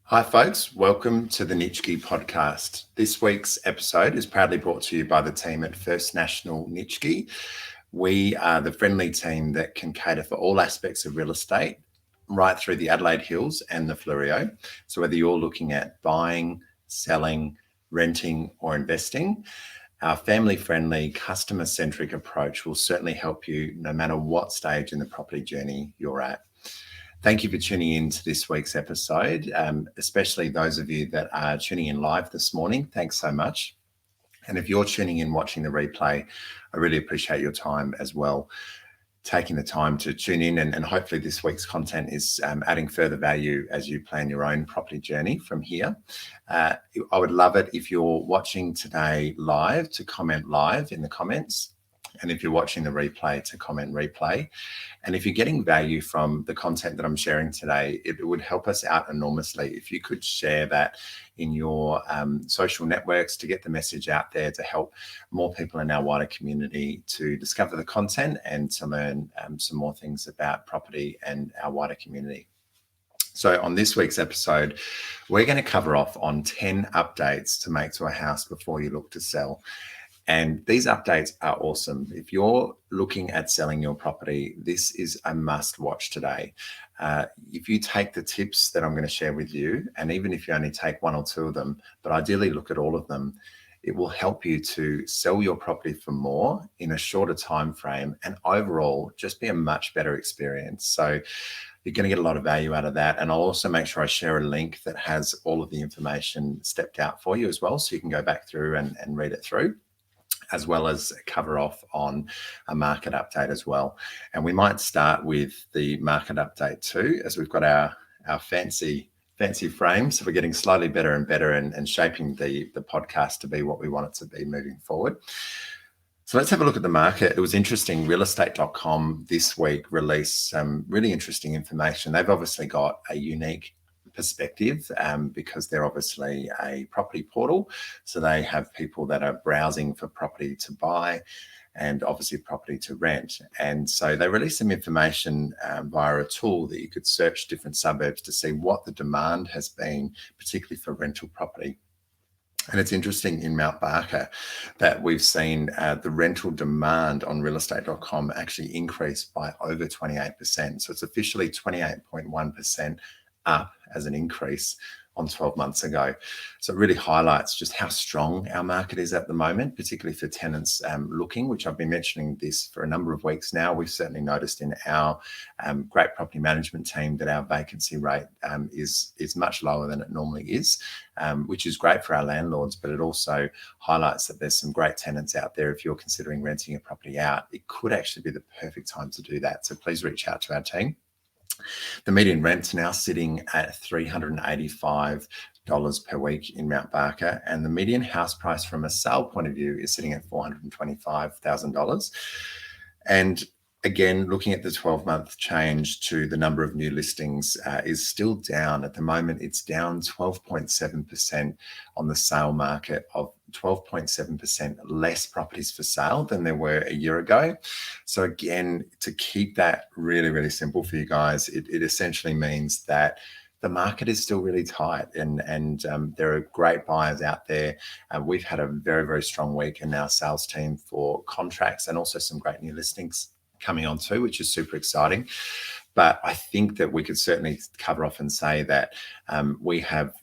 Hi, folks. Welcome to the Nitschke podcast. This week's episode is proudly brought to you by the team at First National Nitschke. We are the friendly team that can cater for all aspects of real estate, right through the Adelaide Hills and the Fleurieu. So whether you're looking at buying, selling, renting, or investing, our family-friendly, customer-centric approach will certainly help you no matter what stage in the property journey you're at. Thank you for tuning in to this week's episode, especially those of you that are tuning in live this morning. Thanks so much. And if you're tuning in watching the replay, I really appreciate your time as well, taking the time to tune in, and hopefully this week's content is adding further value as you plan your own property journey from here. I would love it if you're watching today live to comment live in the comments. And if you're watching the replay, to comment replay. And if you're getting value from the content that I'm sharing today, it would help us out enormously if you could share that in your social networks to get the message out there to help more people in our wider community to discover the content and to learn some more things about property and our wider community. So on this week's episode, we're going to cover off on 10 updates to make to a house before you look to sell. And these updates are awesome. If you're looking at selling your property, this is a must watch today. If you take the tips that I'm going to share with you, and even if you only take one or two of them, but ideally look at all of them, it will help you to sell your property for more in a shorter time frame and overall just be a much better experience. So you're going to get a lot of value out of that. And I'll also make sure I share a link that has all of the information stepped out for you as well, so you can go back through and read it through, as well as cover off on a market update as well. And we might start with the market update too, as we've got our fancy frames. So we're getting slightly better and better and shaping the podcast to be what we want it to be moving forward. So let's have a look at the market. It was interesting. Realestate.com this week released some really interesting information. They've obviously got a unique perspective because they're obviously a property portal. So they have people that are browsing for property to buy and obviously property to rent. And so they released some information via a tool that you could search different suburbs to see what the demand has been, particularly for rental property. And it's interesting in Mount Barker that we've seen the rental demand on realestate.com actually increase by over 28%. So it's officially 28.1% up as an increase on 12 months ago. So it really highlights just how strong our market is at the moment, particularly for tenants looking, which I've been mentioning this for a number of weeks now. We've certainly noticed in our great property management team that our vacancy rate is much lower than it normally is, which is great for our landlords, but it also highlights that there's some great tenants out there. If you're considering renting a property out, it could actually be the perfect time to do that. So please reach out to our team. The median rent's now sitting at $385 per week in Mount Barker, and the median house price from a sale point of view is sitting at $425,000. And again, looking at the 12-month change to the number of new listings is still down. At the moment, it's down 12.7% on the sale market, of 12.7% less properties for sale than there were a year ago. So again, to keep that really, really simple for you guys, it essentially means that the market is still really tight and there are great buyers out there. We've had a very, very strong week in our sales team for contracts and also some great new listings coming on too, which is super exciting. But I think that we could certainly cover off and say that we have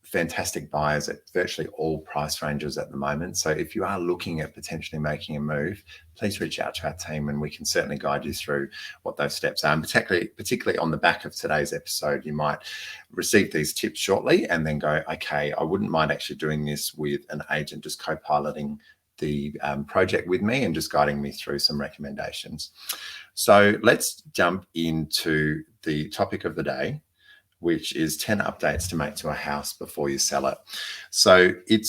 fantastic buyers at virtually all price ranges at the moment. So if you are looking at potentially making a move, please reach out to our team and we can certainly guide you through what those steps are. And particularly on the back of today's episode, you might receive these tips shortly and then go, okay, I wouldn't mind actually doing this with an agent, just co-piloting the project with me and just guiding me through some recommendations. So let's jump into the topic of the day, which is 10 updates to make to a house before you sell it. So it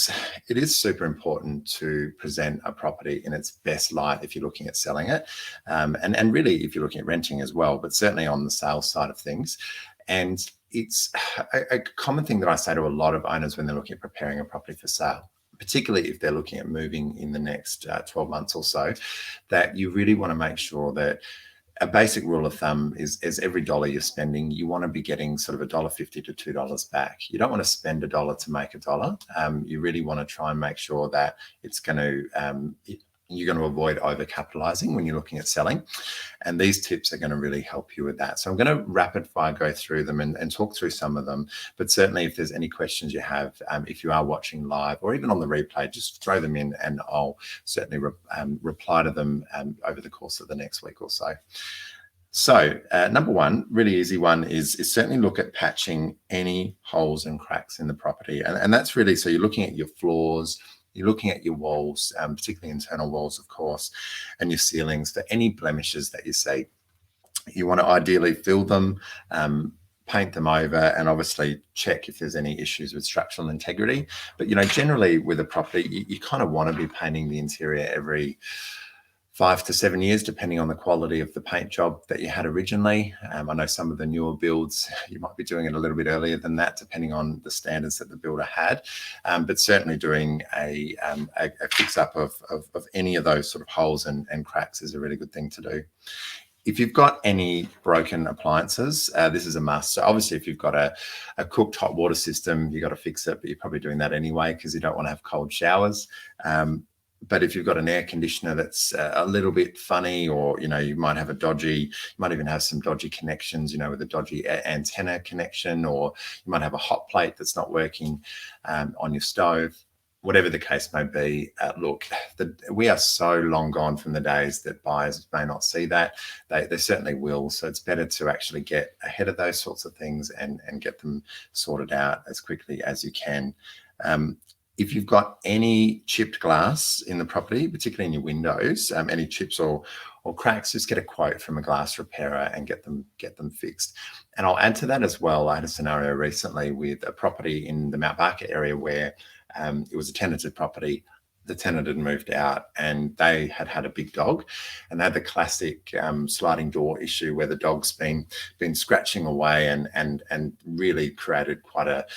is super important to present a property in its best light if you're looking at selling it, and really if you're looking at renting as well, but certainly on the sales side of things. And it's a common thing that I say to a lot of owners when they're looking at preparing a property for sale, particularly if they're looking at moving in the next 12 months or so, that you really want to make sure that a basic rule of thumb is every dollar you're spending, you want to be getting sort of $1.50 to $2 back. You don't want to spend $1 to make $1. You really want to try and make sure that it's going to you're going to avoid overcapitalizing when you're looking at selling. And these tips are going to really help you with that. So I'm going to rapid fire go through them and talk through some of them. But certainly if there's any questions you have, if you are watching live or even on the replay, just throw them in and I'll certainly reply to them over the course of the next week or so. So number one, really easy one is certainly look at patching any holes and cracks in the property. And that's really, so you're looking at your floors, you're looking at your walls, particularly internal walls, of course, and your ceilings for any blemishes that you see. You want to ideally fill them, paint them over, and obviously check if there's any issues with structural integrity. But, generally with a property, you kind of want to be painting the interior every 5 to 7 years, depending on the quality of the paint job that you had originally. I know some of the newer builds, you might be doing it a little bit earlier than that, depending on the standards that the builder had. But certainly doing a fix-up of any of those sort of holes and cracks is a really good thing to do. If you've got any broken appliances, this is a must. So obviously, if you've got a cooked hot water system, you've got to fix it, but you're probably doing that anyway because you don't want to have cold showers. But if you've got an air conditioner that's a little bit funny, or, you might have you might even have some dodgy connections, with a dodgy antenna connection, or you might have a hot plate that's not working on your stove, whatever the case may be. Look, we are so long gone from the days that buyers may not see that. They certainly will. So it's better to actually get ahead of those sorts of things and get them sorted out as quickly as you can. If you've got any chipped glass in the property, particularly in your windows, any chips or cracks, just get a quote from a glass repairer and get them fixed. And I'll add to that as well. I had a scenario recently with a property in the Mount Barker area where it was a tenanted property. The tenant had moved out and they had a big dog, and they had the classic sliding door issue where the dog's been scratching away and really created quite a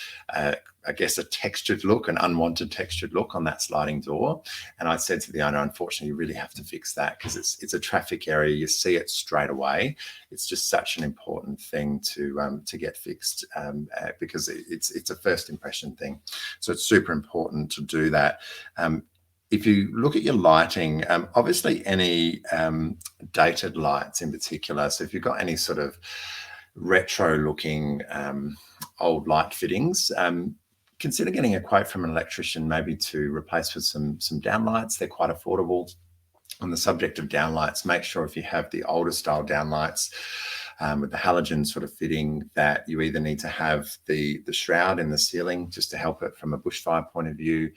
textured look, an unwanted textured look on that sliding door. And I said to the owner, unfortunately, you really have to fix that because it's a traffic area. You see it straight away. It's just such an important thing to get fixed because it's a first impression thing. So it's super important to do that. If you look at your lighting, obviously any dated lights in particular, so if you've got any sort of retro looking old light fittings, consider getting a quote from an electrician maybe to replace with some downlights. They're quite affordable. On the subject of downlights, make sure if you have the older style downlights with the halogen sort of fitting, that you either need to have the shroud in the ceiling just to help it from a bushfire point of view,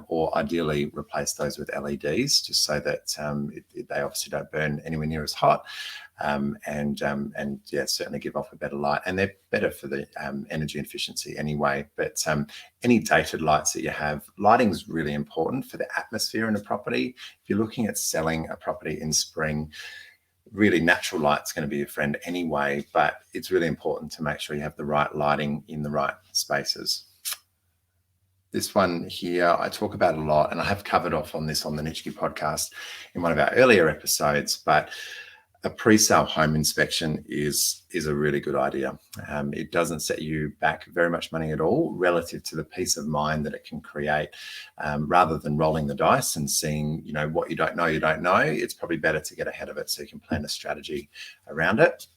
or ideally replace those with LEDs just so that they obviously don't burn anywhere near as hot. Certainly give off a better light, and they're better for the energy efficiency anyway. But any dated lights that you have, lighting is really important for the atmosphere in a property. If you're looking at selling a property in spring, really natural light's going to be your friend anyway, but it's really important to make sure you have the right lighting in the right spaces. This one here, I talk about a lot, and I have covered off on this on the Nitschke podcast in one of our earlier episodes, but a pre-sale home inspection is a really good idea. It doesn't set you back very much money at all relative to the peace of mind that it can create. Rather than rolling the dice and seeing, what you don't know, it's probably better to get ahead of it so you can plan a strategy around it.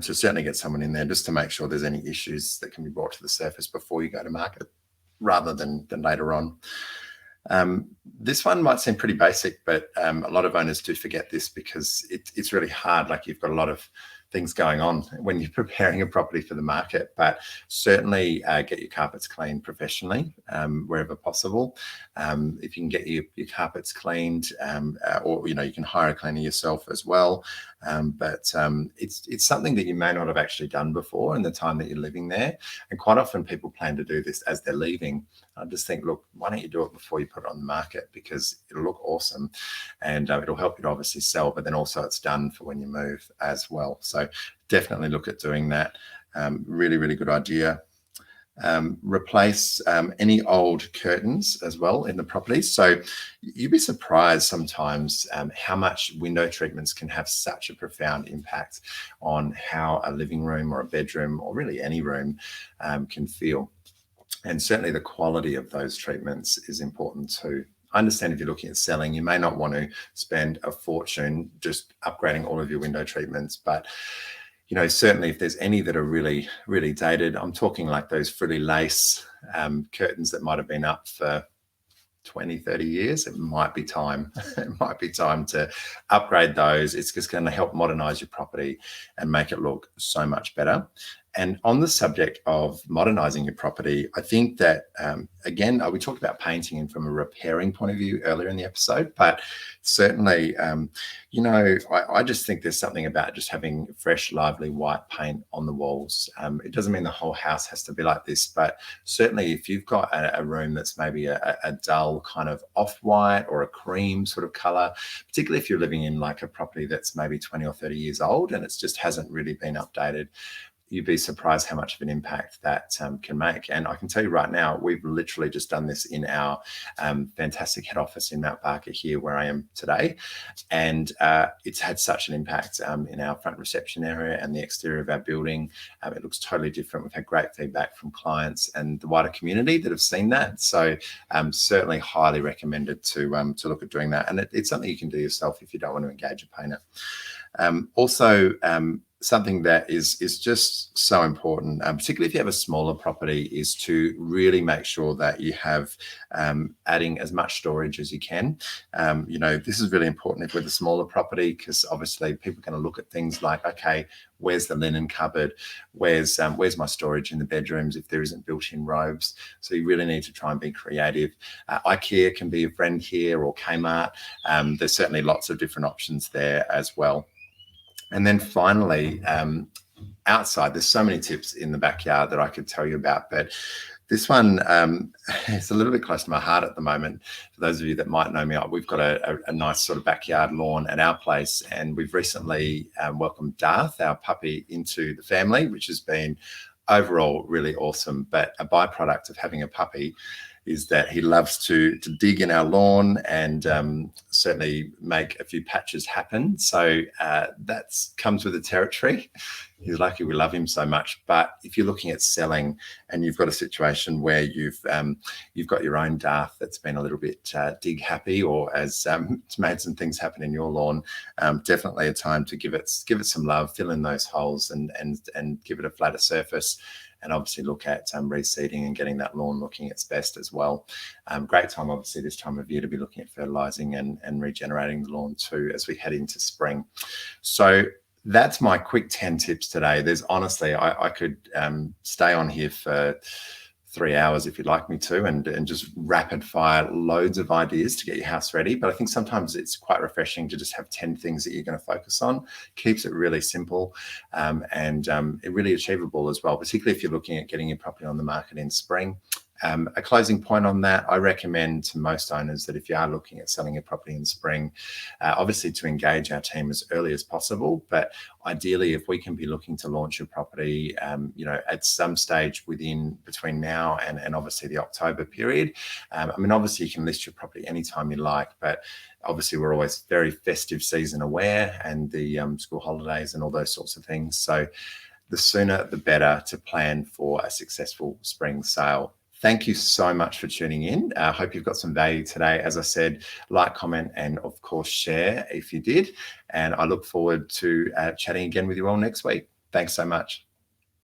So certainly get someone in there just to make sure there's any issues that can be brought to the surface before you go to market rather than later on. This one might seem pretty basic, but a lot of owners do forget this because it's really hard. Like, you've got a lot of things going on when you're preparing a property for the market, but certainly get your carpets cleaned professionally wherever possible. If you can get your carpets cleaned, or you can hire a cleaner yourself as well. But it's something that you may not have actually done before in the time that you're living there. And quite often people plan to do this as they're leaving. I just think, look, why don't you do it before you put it on the market, because it'll look awesome and it'll help you to obviously sell, but then also it's done for when you move as well. So definitely look at doing that. Really, really good idea. Replace any old curtains as well in the property. So you'd be surprised sometimes how much window treatments can have such a profound impact on how a living room or a bedroom or really any room can feel. And certainly the quality of those treatments is important too. I understand if you're looking at selling, you may not want to spend a fortune just upgrading all of your window treatments, but certainly if there's any that are really, really dated, I'm talking like those frilly lace curtains that might have been up for 20, 30 years, it might be time. It might be time to upgrade those. It's just going to help modernize your property and make it look so much better. And on the subject of modernizing your property, I think that, again, we talked about painting and from a repairing point of view earlier in the episode, but certainly, I just think there's something about just having fresh, lively white paint on the walls. It doesn't mean the whole house has to be like this, but certainly if you've got a room that's maybe a dull kind of off-white or a cream sort of color, particularly if you're living in like a property that's maybe 20 or 30 years old and it's just hasn't really been updated, you'd be surprised how much of an impact that can make. And I can tell you right now, we've literally just done this in our fantastic head office in Mount Barker here where I am today. And it's had such an impact in our front reception area and the exterior of our building. It looks totally different. We've had great feedback from clients and the wider community that have seen that. So certainly highly recommended to look at doing that. And it's something you can do yourself if you don't want to engage a painter. Also, something that is just so important, particularly if you have a smaller property, is to really make sure that you have adding as much storage as you can. This is really important if with a smaller property, because obviously people are going to look at things like, okay, where's the linen cupboard? Where's my storage in the bedrooms if there isn't built-in robes? So you really need to try and be creative. IKEA can be a friend here, or Kmart. There's certainly lots of different options there as well. And then finally, outside, there's so many tips in the backyard that I could tell you about, but this one is a little bit close to my heart at the moment. For those of you that might know me, we've got a nice sort of backyard lawn at our place, and we've recently welcomed Darth, our puppy, into the family, which has been overall really awesome. But a byproduct of having a puppy is that he loves to dig in our lawn and certainly make a few patches happen. So that comes with the territory. He's lucky we love him so much. But if you're looking at selling and you've got a situation where you've got your own Darth that's been a little bit dig happy, or has made some things happen in your lawn, definitely a time to give it some love, fill in those holes and give it a flatter surface. And obviously look at reseeding and getting that lawn looking its best as well. Great time, obviously, this time of year to be looking at fertilising and regenerating the lawn too as we head into spring. So that's my quick 10 tips today. There's honestly, I could stay on here for 3 hours if you'd like me to, and just rapid fire loads of ideas to get your house ready. But I think sometimes it's quite refreshing to just have 10 things that you're going to focus on. Keeps it really simple and really achievable as well, particularly if you're looking at getting your property on the market in spring. A closing point on that, I recommend to most owners that if you are looking at selling a property in spring, obviously to engage our team as early as possible. But ideally, if we can be looking to launch your property, at some stage between now and obviously the October period. Obviously you can list your property anytime you like, but obviously we're always very festive season aware, and the school holidays and all those sorts of things. So the sooner the better to plan for a successful spring sale. Thank you so much for tuning in. I hope you've got some value today. As I said, like, comment, and of course, share if you did. And I look forward to chatting again with you all next week. Thanks so much.